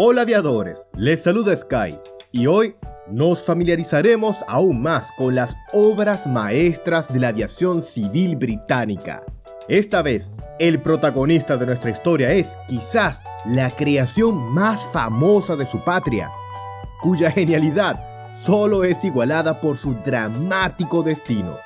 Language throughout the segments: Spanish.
Hola aviadores, les saluda Sky y hoy nos familiarizaremos aún más con las obras maestras de la aviación civil británica. Esta vez, el protagonista de nuestra historia es quizás la creación más famosa de su patria, cuya genialidad solo es igualada por su dramático destino.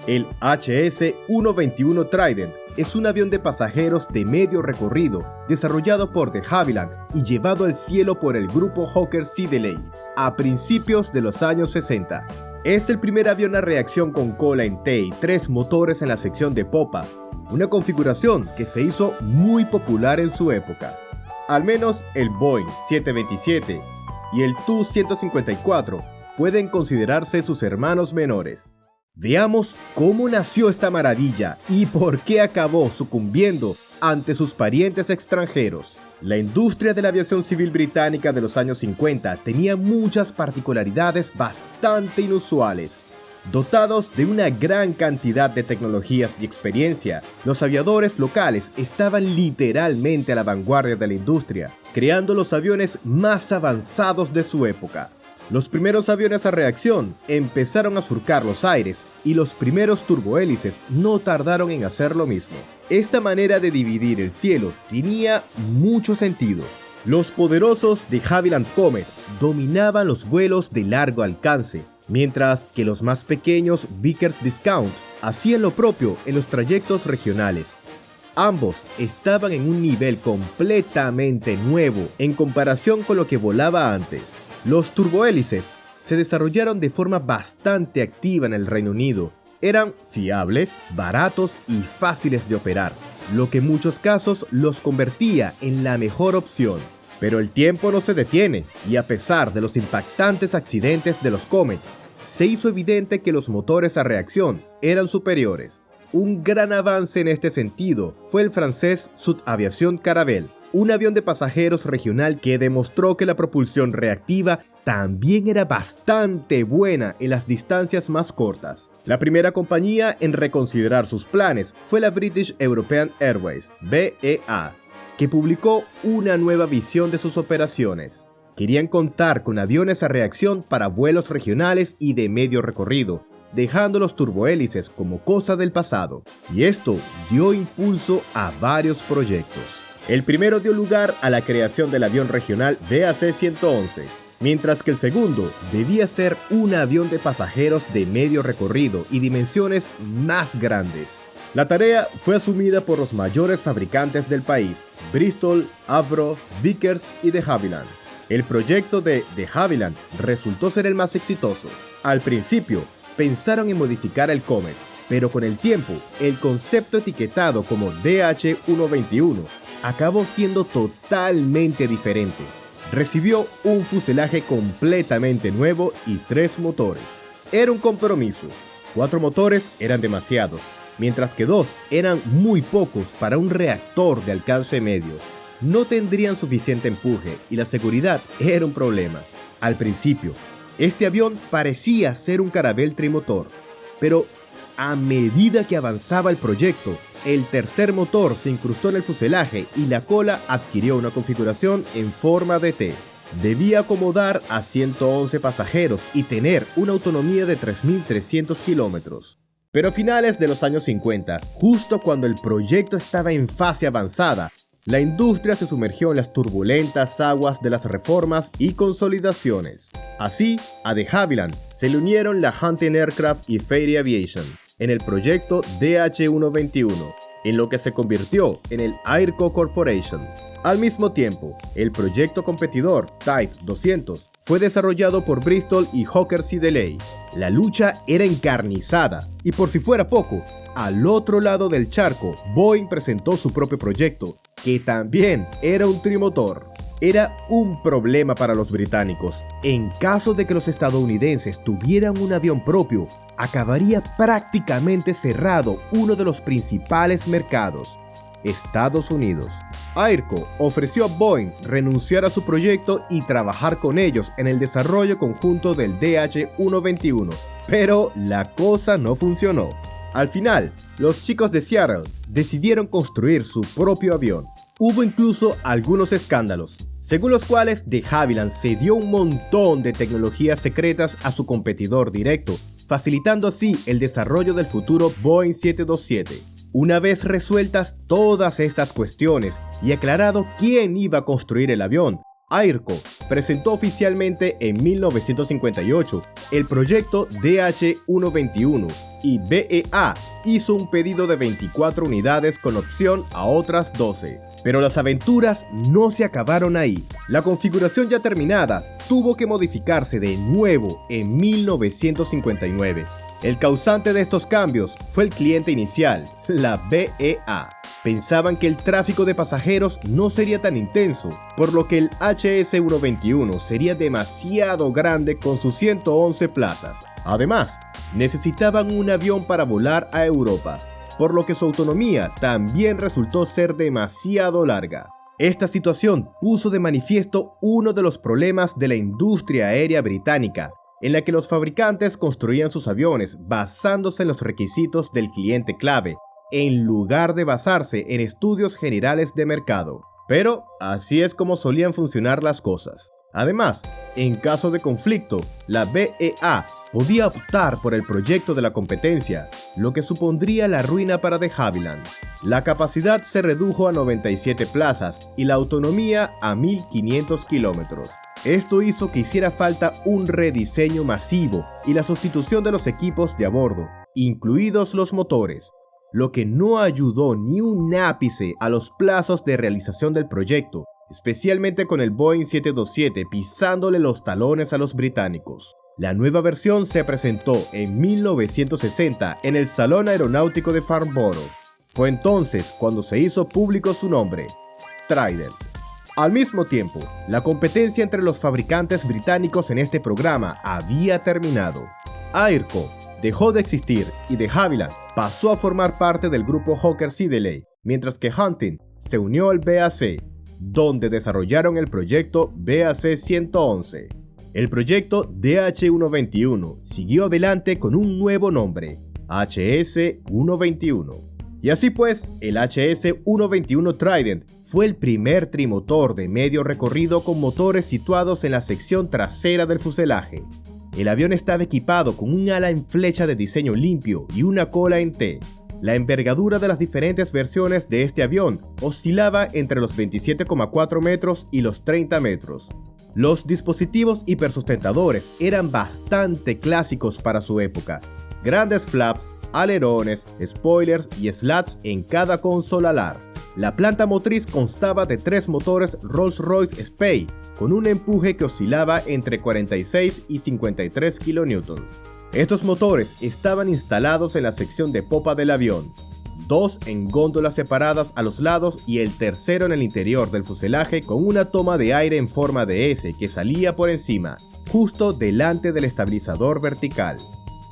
El HS-121 Trident es un avión de pasajeros de medio recorrido desarrollado por de Havilland y llevado al cielo por el grupo Hawker Siddeley a principios de los años 60. Es el primer avión a reacción con cola en T y 3 motores en la sección de popa, una configuración que se hizo muy popular en su época. Al menos el Boeing 727 y el Tu-154 pueden considerarse sus hermanos menores. Veamos cómo nació esta maravilla y por qué acabó sucumbiendo ante sus parientes extranjeros. La industria de la aviación civil británica de los años 50 tenía muchas particularidades bastante inusuales. Dotados de una gran cantidad de tecnologías y experiencia, los aviadores locales estaban literalmente a la vanguardia de la industria, creando los aviones más avanzados de su época. Los primeros aviones a reacción empezaron a surcar los aires y los primeros turbohélices no tardaron en hacer lo mismo. Esta manera de dividir el cielo tenía mucho sentido. Los poderosos de Havilland Comet dominaban los vuelos de largo alcance, mientras que los más pequeños Vickers Viscount hacían lo propio en los trayectos regionales. Ambos estaban en un nivel completamente nuevo en comparación con lo que volaba antes. Los turbohélices se desarrollaron de forma bastante activa en el Reino Unido. Eran fiables, baratos y fáciles de operar, lo que en muchos casos los convertía en la mejor opción. Pero el tiempo no se detiene, y a pesar de los impactantes accidentes de los Comets, se hizo evidente que los motores a reacción eran superiores. Un gran avance en este sentido fue el francés Sud Aviation Caravelle, un avión de pasajeros regional que demostró que la propulsión reactiva también era bastante buena en las distancias más cortas. La primera compañía en reconsiderar sus planes fue la British European Airways, BEA, que publicó una nueva visión de sus operaciones. Querían contar con aviones a reacción para vuelos regionales y de medio recorrido, dejando los turbohélices como cosa del pasado, y esto dio impulso a varios proyectos. El primero dio lugar a la creación del avión regional DAC-111, mientras que el segundo debía ser un avión de pasajeros de medio recorrido y dimensiones más grandes. La tarea fue asumida por los mayores fabricantes del país, Bristol, Avro, Vickers y de Havilland. El proyecto de Havilland resultó ser el más exitoso. Al principio, pensaron en modificar el Comet, pero con el tiempo, el concepto etiquetado como DH-121 acabó siendo totalmente diferente. Recibió un fuselaje completamente nuevo y 3 motores. Era un compromiso. 4 motores eran demasiados, mientras que 2 eran muy pocos para un reactor de alcance medio. No tendrían suficiente empuje y la seguridad era un problema. Al principio, este avión parecía ser un Caravelle trimotor, pero a medida que avanzaba el proyecto, el tercer motor se incrustó en el fuselaje y la cola adquirió una configuración en forma de T. Debía acomodar a 111 pasajeros y tener una autonomía de 3.300 kilómetros. Pero a finales de los años 50, justo cuando el proyecto estaba en fase avanzada, la industria se sumergió en las turbulentas aguas de las reformas y consolidaciones. Así, a de Havilland se le unieron la Hunting Aircraft y Fairey Aviation en el proyecto DH-121, en lo que se convirtió en el Airco Corporation. Al mismo tiempo, el proyecto competidor Type 200 fue desarrollado por Bristol y Hawker Siddeley. La lucha era encarnizada, y por si fuera poco, al otro lado del charco, Boeing presentó su propio proyecto, que también era un trimotor. Era un problema para los británicos. En caso de que los estadounidenses tuvieran un avión propio, acabaría prácticamente cerrado uno de los principales mercados, Estados Unidos. Airco ofreció a Boeing renunciar a su proyecto y trabajar con ellos en el desarrollo conjunto del DH-121, pero la cosa no funcionó. Al final, los chicos de Seattle decidieron construir su propio avión. Hubo incluso algunos escándalos. según los cuales de Havilland cedió un montón de tecnologías secretas a su competidor directo, facilitando así el desarrollo del futuro Boeing 727. Una vez resueltas todas estas cuestiones y aclarado quién iba a construir el avión, AERCO presentó oficialmente en 1958 el proyecto DH-121 y BEA hizo un pedido de 24 unidades con opción a otras 12. Pero las aventuras no se acabaron ahí. La configuración ya terminada tuvo que modificarse de nuevo en 1959. El causante de estos cambios fue el cliente inicial, la BEA. Pensaban que el tráfico de pasajeros no sería tan intenso, por lo que el HS-121 sería demasiado grande con sus 111 plazas. Además, necesitaban un avión para volar a Europa, por lo que su autonomía también resultó ser demasiado larga. Esta situación puso de manifiesto uno de los problemas de la industria aérea británica, en la que los fabricantes construían sus aviones basándose en los requisitos del cliente clave, en lugar de basarse en estudios generales de mercado. Pero así es como solían funcionar las cosas. Además, en caso de conflicto, la BEA podía optar por el proyecto de la competencia, lo que supondría la ruina para de Havilland. La capacidad se redujo a 97 plazas y la autonomía a 1500 kilómetros. Esto hizo que hiciera falta un rediseño masivo y la sustitución de los equipos de a bordo, incluidos los motores, lo que no ayudó ni un ápice a los plazos de realización del proyecto, especialmente con el Boeing 727 pisándole los talones a los británicos. La nueva versión se presentó en 1960 en el Salón Aeronáutico de Farnborough. Fue entonces cuando se hizo público su nombre, Trident. Al mismo tiempo, la competencia entre los fabricantes británicos en este programa había terminado. AERCO dejó de existir y de Havilland pasó a formar parte del grupo Hawker Siddeley, mientras que Hunting se unió al BAC, donde desarrollaron el proyecto BAC 111. El proyecto DH-121 siguió adelante con un nuevo nombre, HS-121. Y así pues, el HS-121 Trident fue el primer trimotor de medio recorrido con motores situados en la sección trasera del fuselaje. El avión estaba equipado con un ala en flecha de diseño limpio y una cola en T. La envergadura de las diferentes versiones de este avión oscilaba entre los 27,4 metros y los 30 metros. Los dispositivos hipersustentadores eran bastante clásicos para su época. Grandes flaps, alerones, spoilers y slats en cada consola alar. La planta motriz constaba de 3 motores Rolls-Royce Spey, con un empuje que oscilaba entre 46 y 53 kN. Estos motores estaban instalados en la sección de popa del avión, 2 en góndolas separadas a los lados y el tercero en el interior del fuselaje con una toma de aire en forma de S que salía por encima, justo delante del estabilizador vertical.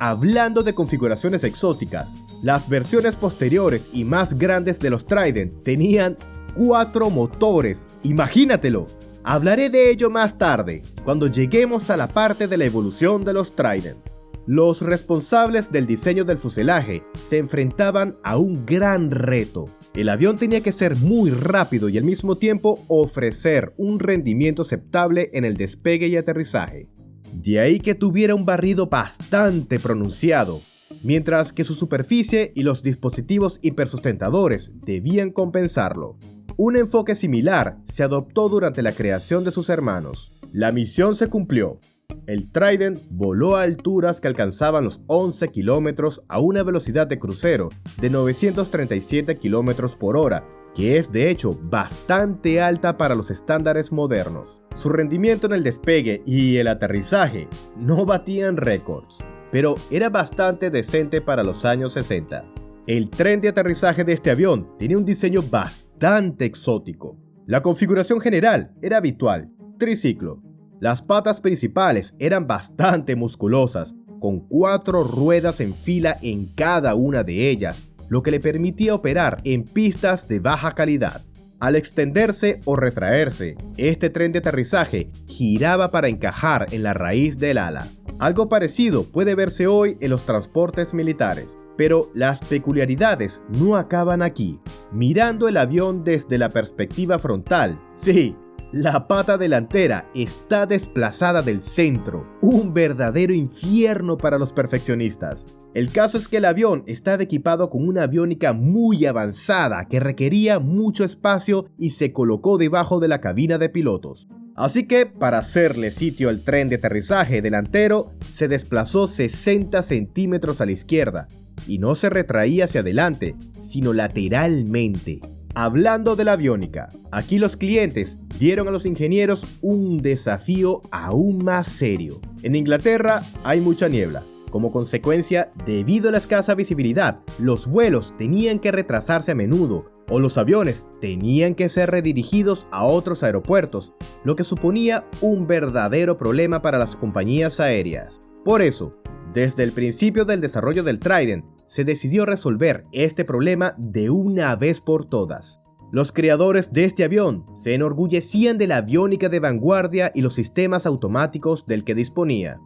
Hablando de configuraciones exóticas, las versiones posteriores y más grandes de los Trident tenían 4 motores. ¡Imagínatelo! Hablaré de ello más tarde, cuando lleguemos a la parte de la evolución de los Trident. Los responsables del diseño del fuselaje se enfrentaban a un gran reto. El avión tenía que ser muy rápido y al mismo tiempo ofrecer un rendimiento aceptable en el despegue y aterrizaje. De ahí que tuviera un barrido bastante pronunciado, mientras que su superficie y los dispositivos hipersustentadores debían compensarlo. Un enfoque similar se adoptó durante la creación de sus hermanos. La misión se cumplió. El Trident voló a alturas que alcanzaban los 11 kilómetros a una velocidad de crucero de 937 kilómetros por hora, que es de hecho bastante alta para los estándares modernos. Su rendimiento en el despegue y el aterrizaje no batían récords, pero era bastante decente para los años 60. El tren de aterrizaje de este avión tenía un diseño bastante exótico. La configuración general era habitual, triciclo. Las patas principales eran bastante musculosas, con 4 ruedas en fila en cada una de ellas, lo que le permitía operar en pistas de baja calidad. Al extenderse o retraerse, este tren de aterrizaje giraba para encajar en la raíz del ala. Algo parecido puede verse hoy en los transportes militares, pero las peculiaridades no acaban aquí. Mirando el avión desde la perspectiva frontal, sí, La pata delantera está desplazada del centro, un verdadero infierno para los perfeccionistas. El caso es que el avión estaba equipado con una aviónica muy avanzada que requería mucho espacio y se colocó debajo de la cabina de pilotos. Así que, para hacerle sitio al tren de aterrizaje delantero, se desplazó 60 centímetros a la izquierda y no se retraía hacia adelante, sino lateralmente. Hablando de la aviónica, aquí los clientes dieron a los ingenieros un desafío aún más serio. En Inglaterra hay mucha niebla. Como consecuencia, debido a la escasa visibilidad, los vuelos tenían que retrasarse a menudo o los aviones tenían que ser redirigidos a otros aeropuertos, lo que suponía un verdadero problema para las compañías aéreas. Por eso, desde el principio del desarrollo del Trident, se decidió resolver este problema de una vez por todas. Los creadores de este avión se enorgullecían de la aviónica de vanguardia y los sistemas automáticos del que disponía.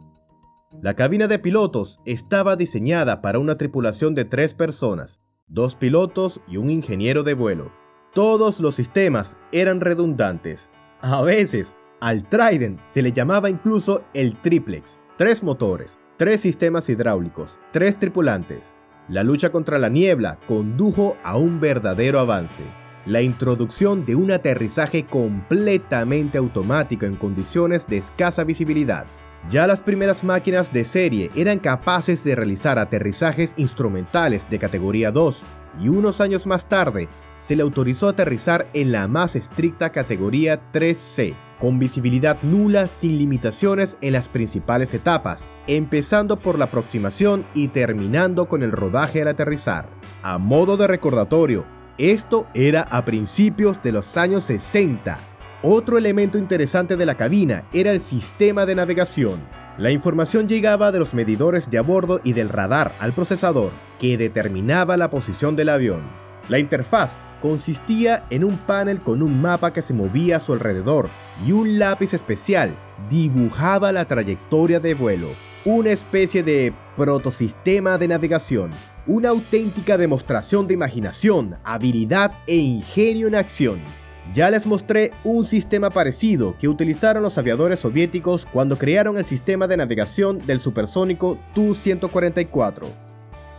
La cabina de pilotos estaba diseñada para una tripulación de 3 personas, 2 pilotos y un ingeniero de vuelo. Todos los sistemas eran redundantes. A veces, al Trident se le llamaba incluso el triplex: 3 motores, 3 sistemas hidráulicos, 3 tripulantes. La lucha contra la niebla condujo a un verdadero avance: la introducción de un aterrizaje completamente automático en condiciones de escasa visibilidad. Ya las primeras máquinas de serie eran capaces de realizar aterrizajes instrumentales de categoría 2 y unos años más tarde se le autorizó aterrizar en la más estricta categoría 3C, con visibilidad nula sin limitaciones en las principales etapas, empezando por la aproximación y terminando con el rodaje al aterrizar. A modo de recordatorio, esto era a principios de los años 60. Otro elemento interesante de la cabina era el sistema de navegación. La información llegaba de los medidores de a bordo y del radar al procesador, que determinaba la posición del avión. La interfaz consistía en un panel con un mapa que se movía a su alrededor y un lápiz especial dibujaba la trayectoria de vuelo. Una especie de protosistema de navegación, una auténtica demostración de imaginación, habilidad e ingenio en acción. Ya les mostré un sistema parecido que utilizaron los aviadores soviéticos cuando crearon el sistema de navegación del supersónico Tu-144.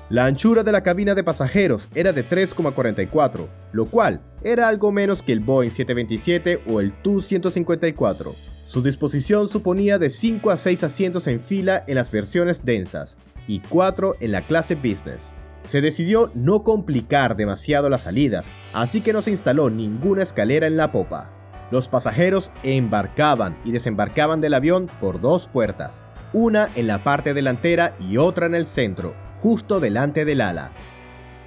La anchura de la cabina de pasajeros era de 3,44, lo cual era algo menos que el Boeing 727 o el Tu-154. Su disposición suponía de 5 a 6 asientos en fila en las versiones densas y 4 en la clase Business. Se decidió no complicar demasiado las salidas, así que no se instaló ninguna escalera en la popa. Los pasajeros embarcaban y desembarcaban del avión por 2 puertas, una en la parte delantera y otra en el centro, justo delante del ala.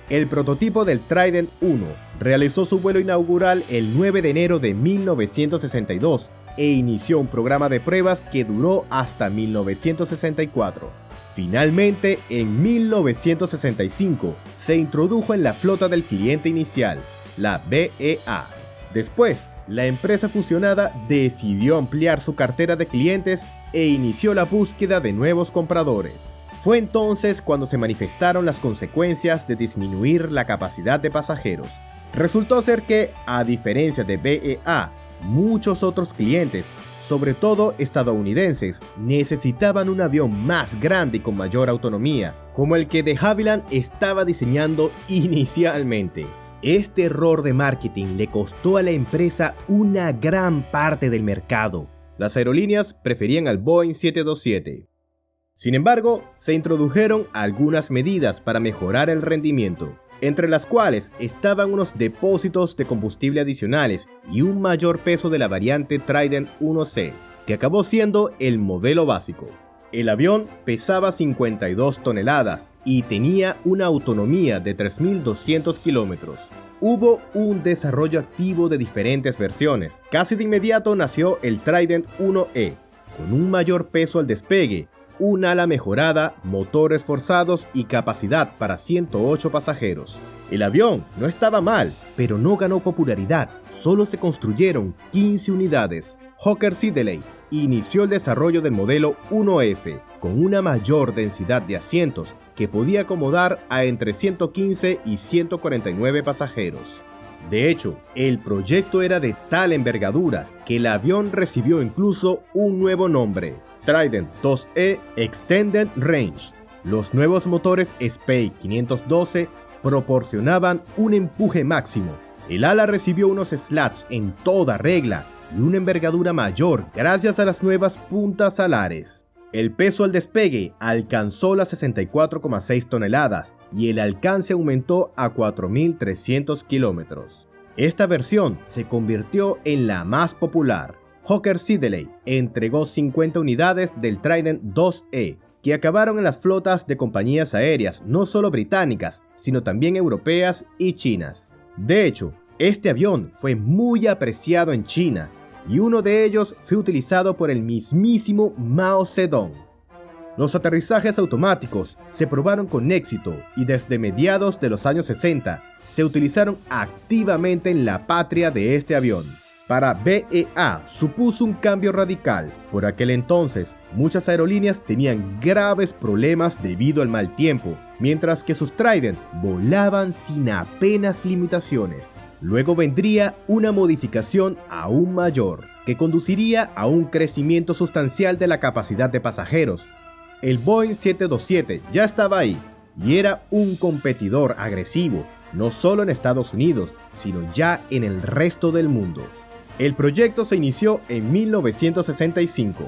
El prototipo del Trident 1 realizó su vuelo inaugural el 9 de enero de 1962 e inició un programa de pruebas que duró hasta 1964. Finalmente, en 1965, se introdujo en la flota del cliente inicial, la BEA. Después, la empresa fusionada decidió ampliar su cartera de clientes e inició la búsqueda de nuevos compradores. Fue entonces cuando se manifestaron las consecuencias de disminuir la capacidad de pasajeros. Resultó ser que, a diferencia de BEA, muchos otros clientes, sobre todo estadounidenses, necesitaban un avión más grande y con mayor autonomía, como el que de Havilland estaba diseñando inicialmente. Este error de marketing le costó a la empresa una gran parte del mercado. Las aerolíneas preferían al Boeing 727. Sin embargo, se introdujeron algunas medidas para mejorar el rendimiento, entre las cuales estaban unos depósitos de combustible adicionales y un mayor peso de la variante Trident 1C, que acabó siendo el modelo básico. El avión pesaba 52 toneladas y tenía una autonomía de 3.200 kilómetros. Hubo un desarrollo activo de diferentes versiones. Casi de inmediato nació el Trident 1E, con un mayor peso al despegue, un ala mejorada, motores forzados y capacidad para 108 pasajeros. El avión no estaba mal, pero no ganó popularidad. Solo se construyeron 15 unidades. Hawker Siddeley inició el desarrollo del modelo 1F, con una mayor densidad de asientos que podía acomodar a entre 115 y 149 pasajeros. De hecho, el proyecto era de tal envergadura que el avión recibió incluso un nuevo nombre, Trident 2E Extended Range. Los nuevos motores Spey 512 proporcionaban un empuje máximo. El ala recibió unos slats en toda regla y una envergadura mayor gracias a las nuevas puntas alares. El peso al despegue alcanzó las 64,6 toneladas y el alcance aumentó a 4.300 kilómetros. Esta versión se convirtió en la más popular. Hawker Siddeley entregó 50 unidades del Trident 2E, que acabaron en las flotas de compañías aéreas no solo británicas, sino también europeas y chinas. De hecho, este avión fue muy apreciado en China, y uno de ellos fue utilizado por el mismísimo Mao Zedong. Los aterrizajes automáticos se probaron con éxito y desde mediados de los años 60 se utilizaron activamente en la patria de este avión. Para BEA supuso un cambio radical. Por aquel entonces, muchas aerolíneas tenían graves problemas debido al mal tiempo, mientras que sus Trident volaban sin apenas limitaciones. Luego vendría una modificación aún mayor, que conduciría a un crecimiento sustancial de la capacidad de pasajeros. El Boeing 727 ya estaba ahí, y era un competidor agresivo, no solo en Estados Unidos, sino ya en el resto del mundo. El proyecto se inició en 1965.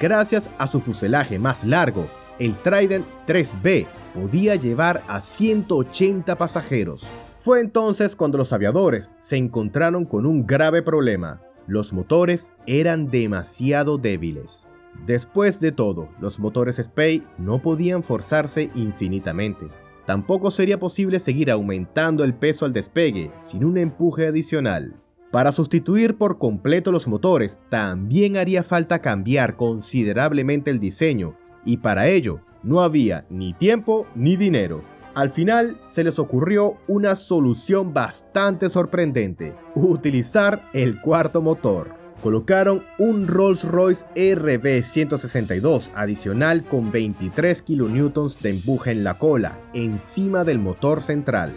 Gracias a su fuselaje más largo, el Trident 3B podía llevar a 180 pasajeros. Fue entonces cuando los aviadores se encontraron con un grave problema. Los motores eran demasiado débiles. Después de todo, los motores Spey no podían forzarse infinitamente. Tampoco sería posible seguir aumentando el peso al despegue sin un empuje adicional. Para sustituir por completo los motores, también haría falta cambiar considerablemente el diseño, y para ello no había ni tiempo ni dinero. Al final se les ocurrió una solución bastante sorprendente: utilizar el cuarto motor. Colocaron un Rolls-Royce RB162 adicional con 23 kN de empuje en la cola, encima del motor central.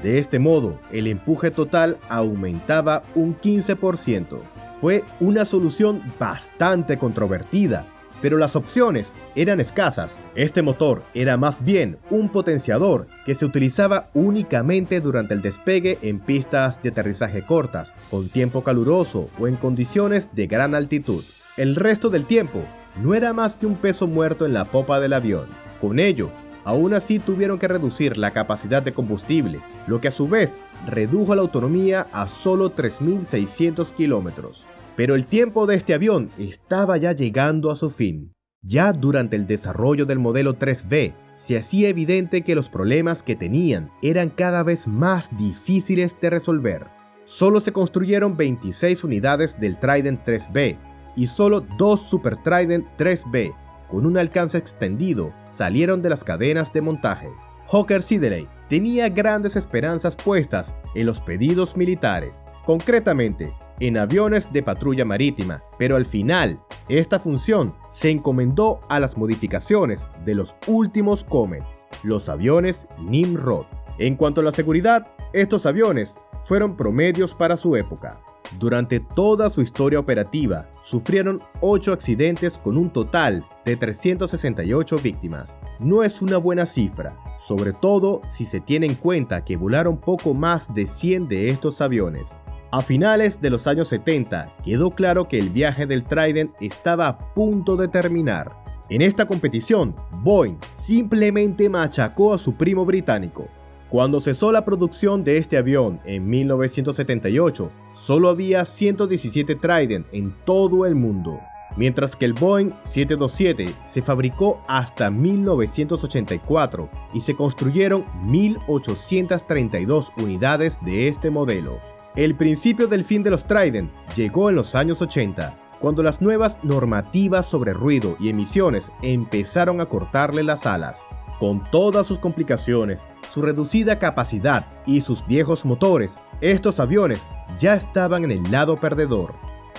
De este modo, el empuje total aumentaba un 15%. Fue una solución bastante controvertida, pero las opciones eran escasas. Este motor era más bien un potenciador que se utilizaba únicamente durante el despegue en pistas de aterrizaje cortas, con tiempo caluroso o en condiciones de gran altitud. El resto del tiempo no era más que un peso muerto en la popa del avión. Con ello, aún así tuvieron que reducir la capacidad de combustible, lo que a su vez redujo la autonomía a solo 3.600 kilómetros. Pero el tiempo de este avión estaba ya llegando a su fin. Ya durante el desarrollo del modelo 3B, se hacía evidente que los problemas que tenían eran cada vez más difíciles de resolver. Solo se construyeron 26 unidades del Trident 3B y solo 2 Super Trident 3B, con un alcance extendido, salieron de las cadenas de montaje. Hawker Siddeley tenía grandes esperanzas puestas en los pedidos militares, concretamente en aviones de patrulla marítima, pero al final, esta función se encomendó a las modificaciones de los últimos Comets, los aviones Nimrod. En cuanto a la seguridad, estos aviones fueron promedios para su época. Durante toda su historia operativa, sufrieron 8 accidentes con un total de 368 víctimas. No es una buena cifra, sobre todo si se tiene en cuenta que volaron poco más de 100 de estos aviones. A finales de los años 70, quedó claro que el viaje del Trident estaba a punto de terminar. En esta competición, Boeing simplemente machacó a su primo británico. Cuando cesó la producción de este avión en 1978, solo había 117 Trident en todo el mundo, mientras que el Boeing 727 se fabricó hasta 1984 y se construyeron 1.832 unidades de este modelo. El principio del fin de los Trident llegó en los años 80, cuando las nuevas normativas sobre ruido y emisiones empezaron a cortarle las alas. Con todas sus complicaciones, su reducida capacidad y sus viejos motores, estos aviones ya estaban en el lado perdedor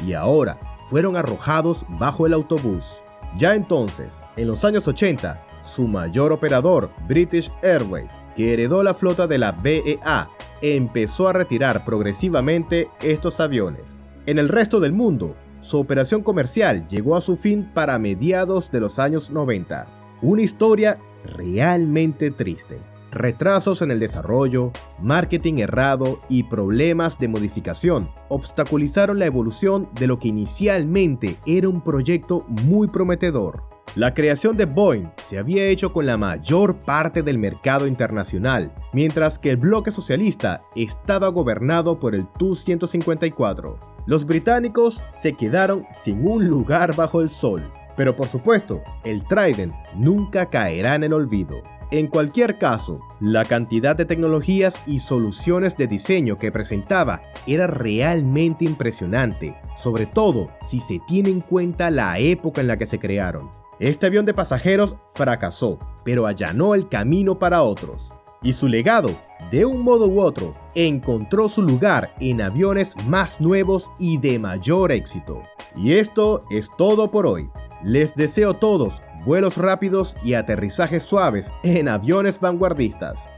y ahora fueron arrojados bajo el autobús. Ya entonces, en los años 80, su mayor operador, British Airways, que heredó la flota de la BEA, empezó a retirar progresivamente estos aviones. En el resto del mundo, su operación comercial llegó a su fin para mediados de los años 90. Una historia realmente triste. Retrasos en el desarrollo, marketing errado y problemas de modificación obstaculizaron la evolución de lo que inicialmente era un proyecto muy prometedor. La creación de Boeing se había hecho con la mayor parte del mercado internacional, mientras que el bloque socialista estaba gobernado por el Tu-154. Los británicos se quedaron sin un lugar bajo el sol. Pero por supuesto, el Trident nunca caerá en el olvido. En cualquier caso, la cantidad de tecnologías y soluciones de diseño que presentaba era realmente impresionante, sobre todo si se tiene en cuenta la época en la que se crearon. Este avión de pasajeros fracasó, pero allanó el camino para otros. Y su legado, de un modo u otro, encontró su lugar en aviones más nuevos y de mayor éxito. Y esto es todo por hoy. Les deseo a todos vuelos rápidos y aterrizajes suaves en aviones vanguardistas.